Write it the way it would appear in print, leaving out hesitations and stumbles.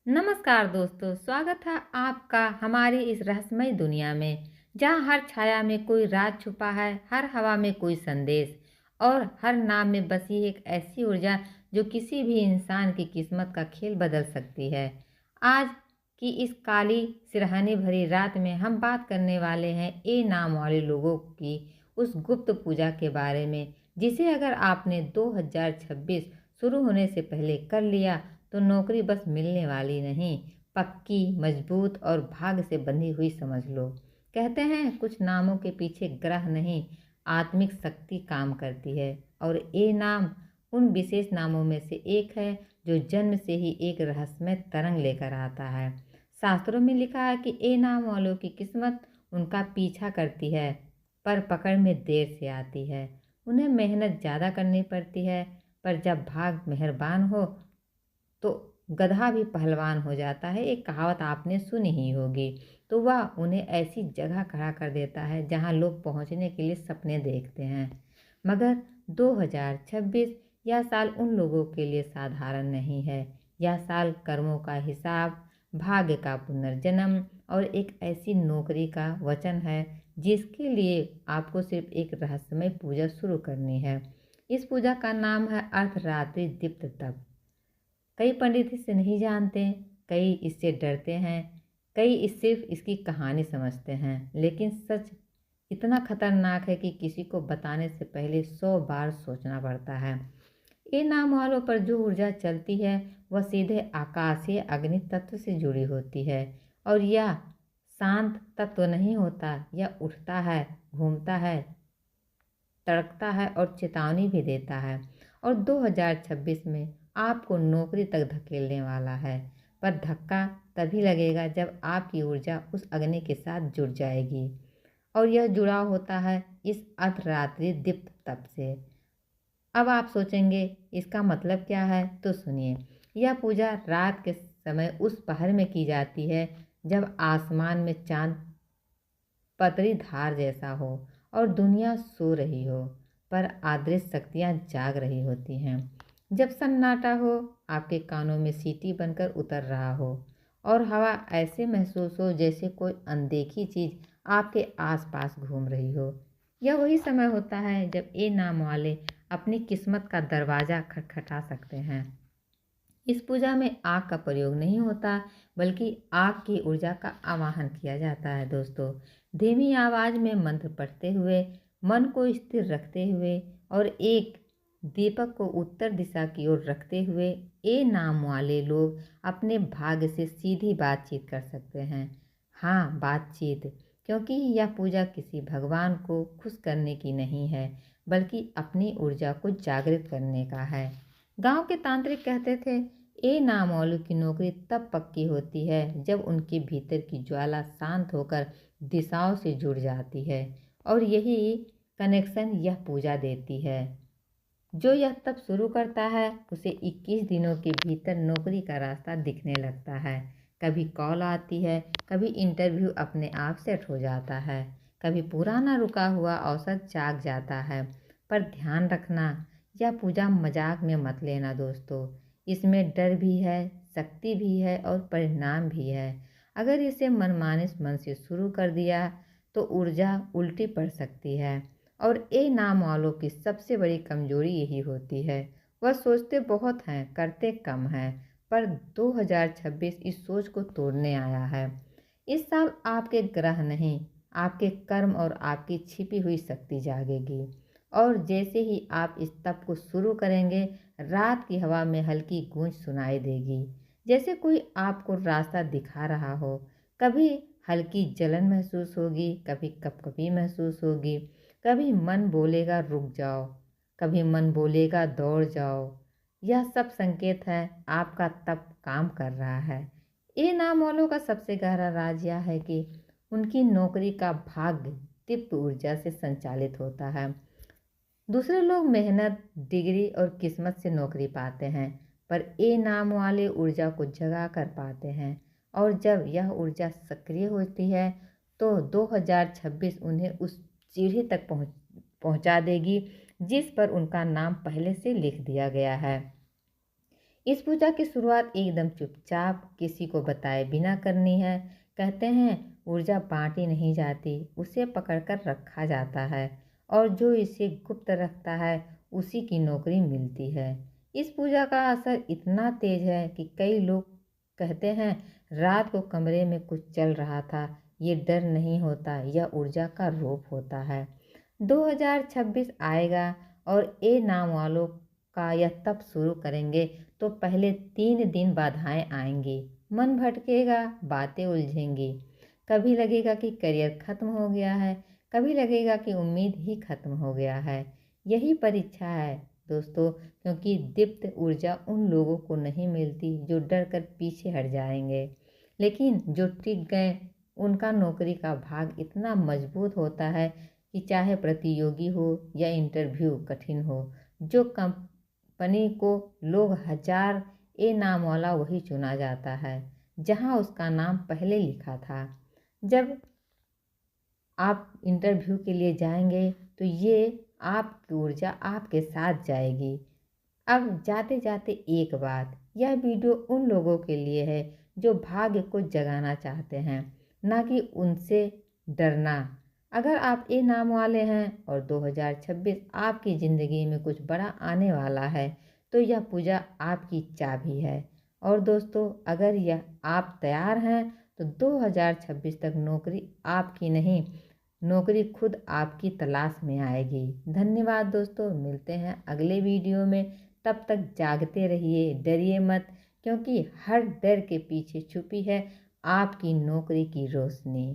नमस्कार दोस्तों, स्वागत है आपका हमारी इस रहस्यमय दुनिया में, जहाँ हर छाया में कोई राज छुपा है, हर हवा में कोई संदेश और हर नाम में बसी एक ऐसी ऊर्जा जो किसी भी इंसान की किस्मत का खेल बदल सकती है। आज की इस काली सिरहानी भरी रात में हम बात करने वाले हैं ए नाम वाले लोगों की उस गुप्त पूजा के बारे में, जिसे अगर आपने 2026 शुरू होने से पहले कर लिया तो नौकरी बस मिलने वाली नहीं, पक्की, मजबूत और भाग्य से बंधी हुई समझ लो। कहते हैं कुछ नामों के पीछे ग्रह नहीं, आत्मिक शक्ति काम करती है और ये नाम उन विशेष नामों में से एक है जो जन्म से ही एक रहस्यमय तरंग लेकर आता है। शास्त्रों में लिखा है कि ए नाम वालों की किस्मत उनका पीछा करती है, पर पकड़ में देर से आती है। उन्हें मेहनत ज़्यादा करनी पड़ती है, पर जब भाग मेहरबान हो तो गधा भी पहलवान हो जाता है। एक कहावत आपने सुनी ही होगी। तो वह उन्हें ऐसी जगह खड़ा कर देता है जहां लोग पहुंचने के लिए सपने देखते हैं। मगर 2026 यह साल उन लोगों के लिए साधारण नहीं है। यह साल कर्मों का हिसाब, भाग्य का पुनर्जन्म और एक ऐसी नौकरी का वचन है जिसके लिए आपको सिर्फ एक रहस्यमय पूजा शुरू करनी है। इस पूजा का नाम है अर्धरात्रि दीप्त तप। कई पंडित इसे नहीं जानते, कई इससे डरते हैं, कई सिर्फ इसकी कहानी समझते हैं, लेकिन सच इतना खतरनाक है कि किसी को बताने से पहले 100 बार सोचना पड़ता है। इन नाम वालों पर जो ऊर्जा चलती है वह सीधे आकाशीय अग्नि तत्व से जुड़ी होती है और यह शांत तत्व नहीं होता। यह उठता है, घूमता है, तड़कता है और चेतावनी भी देता है। और 2026 में आपको नौकरी तक धकेलने वाला है, पर धक्का तभी लगेगा जब आपकी ऊर्जा उस अग्नि के साथ जुड़ जाएगी। और यह जुड़ा होता है इस अर्धरात्रि दीप्त तप से। अब आप सोचेंगे इसका मतलब क्या है, तो सुनिए। यह पूजा रात के समय उस पहर में की जाती है जब आसमान में चांद पतरी धार जैसा हो और दुनिया सो रही हो, पर अदृश्य शक्तियाँ जाग रही होती हैं। जब सन्नाटा हो, आपके कानों में सीटी बनकर उतर रहा हो और हवा ऐसे महसूस हो जैसे कोई अनदेखी चीज़ आपके आसपास घूम रही हो। यह वही समय होता है जब ये नाम वाले अपनी किस्मत का दरवाज़ा खटखटा सकते हैं। इस पूजा में आग का प्रयोग नहीं होता, बल्कि आग की ऊर्जा का आवाहन किया जाता है दोस्तों। धीमी आवाज में मंत्र पढ़ते हुए, मन को स्थिर रखते हुए और एक दीपक को उत्तर दिशा की ओर रखते हुए ए नाम वाले लोग अपने भाग्य से सीधी बातचीत कर सकते हैं। हाँ, बातचीत, क्योंकि यह पूजा किसी भगवान को खुश करने की नहीं है, बल्कि अपनी ऊर्जा को जागृत करने का है। गांव के तांत्रिक कहते थे ए नामौलू की नौकरी तब पक्की होती है जब उनके भीतर की ज्वाला शांत होकर दिशाओं से जुड़ जाती है, और यही कनेक्शन यह पूजा देती है। जो यह तब शुरू करता है उसे 21 दिनों के भीतर नौकरी का रास्ता दिखने लगता है। कभी कॉल आती है, कभी इंटरव्यू अपने आप सेट हो जाता है, कभी पुराना रुका हुआ अवसर जाग जाता है। पर ध्यान रखना, यह पूजा मजाक में मत लेना दोस्तों। इसमें डर भी है, शक्ति भी है और परिणाम भी है। अगर इसे मनमानिस मन से शुरू कर दिया तो ऊर्जा उल्टी पड़ सकती है। और ए नाम वालों की सबसे बड़ी कमजोरी यही होती है, वह सोचते बहुत हैं, करते कम हैं। पर 2026 इस सोच को तोड़ने आया है। इस साल आपके ग्रह नहीं, आपके कर्म और आपकी छिपी हुई शक्ति जागेगी। और जैसे ही आप इस तप को शुरू करेंगे, रात की हवा में हल्की गूंज सुनाई देगी, जैसे कोई आपको रास्ता दिखा रहा हो। कभी हल्की जलन महसूस होगी, कभी कपकपी महसूस होगी, कभी मन बोलेगा रुक जाओ, कभी मन बोलेगा दौड़ जाओ। यह सब संकेत है आपका तप काम कर रहा है। ये नाम वालों का सबसे गहरा राज यह है कि उनकी नौकरी का भाग्य दीप्त ऊर्जा से संचालित होता है। दूसरे लोग मेहनत, डिग्री और किस्मत से नौकरी पाते हैं, पर ये नाम वाले ऊर्जा को जगा कर पाते हैं। और जब यह ऊर्जा सक्रिय होती है तो 2026 उन्हें उस सीढ़ी तक पहुंचा देगी जिस पर उनका नाम पहले से लिख दिया गया है। इस पूजा की शुरुआत एकदम चुपचाप किसी को बताए बिना करनी है। कहते हैं ऊर्जा बांटी नहीं जाती, उसे पकड़कर रखा जाता है और जो इसे गुप्त रखता है उसी की नौकरी मिलती है। इस पूजा का असर इतना तेज है कि कई लोग कहते हैं रात को कमरे में कुछ चल रहा था। ये डर नहीं होता, यह ऊर्जा का रूप होता है। 2026 आएगा और ए नाम वालों का यह तब शुरू करेंगे तो पहले 3 दिन बाधाएं आएंगी। मन भटकेगा, बातें उलझेंगी। कभी लगेगा कि करियर खत्म हो गया है, कभी लगेगा कि उम्मीद ही खत्म हो गया है। यही परीक्षा है दोस्तों, क्योंकि दीप्त ऊर्जा उन लोगों को नहीं मिलती जो डर कर पीछे हट जाएंगे, लेकिन जो टिक गए उनका नौकरी का भाग इतना मजबूत होता है कि चाहे प्रतियोगी हो या इंटरव्यू कठिन हो, जो कंपनी को लोग हजार ए नाम वाला वही चुना जाता है जहां उसका नाम पहले लिखा था। जब आप इंटरव्यू के लिए जाएंगे तो ये आपकी ऊर्जा आपके साथ जाएगी। अब जाते जाते एक बात, यह वीडियो उन लोगों के लिए है जो भाग्य को जगाना चाहते हैं, ना कि उनसे डरना। अगर आप ए नाम वाले हैं और 2026 आपकी ज़िंदगी में कुछ बड़ा आने वाला है तो यह पूजा आपकी चाबी है। और दोस्तों, अगर यह आप तैयार हैं तो 2026 तक नौकरी आपकी नहीं, नौकरी खुद आपकी तलाश में आएगी। धन्यवाद दोस्तों, मिलते हैं अगले वीडियो में। तब तक जागते रहिए, डरिए मत, क्योंकि हर डर के पीछे छुपी है आपकी नौकरी की रोशनी।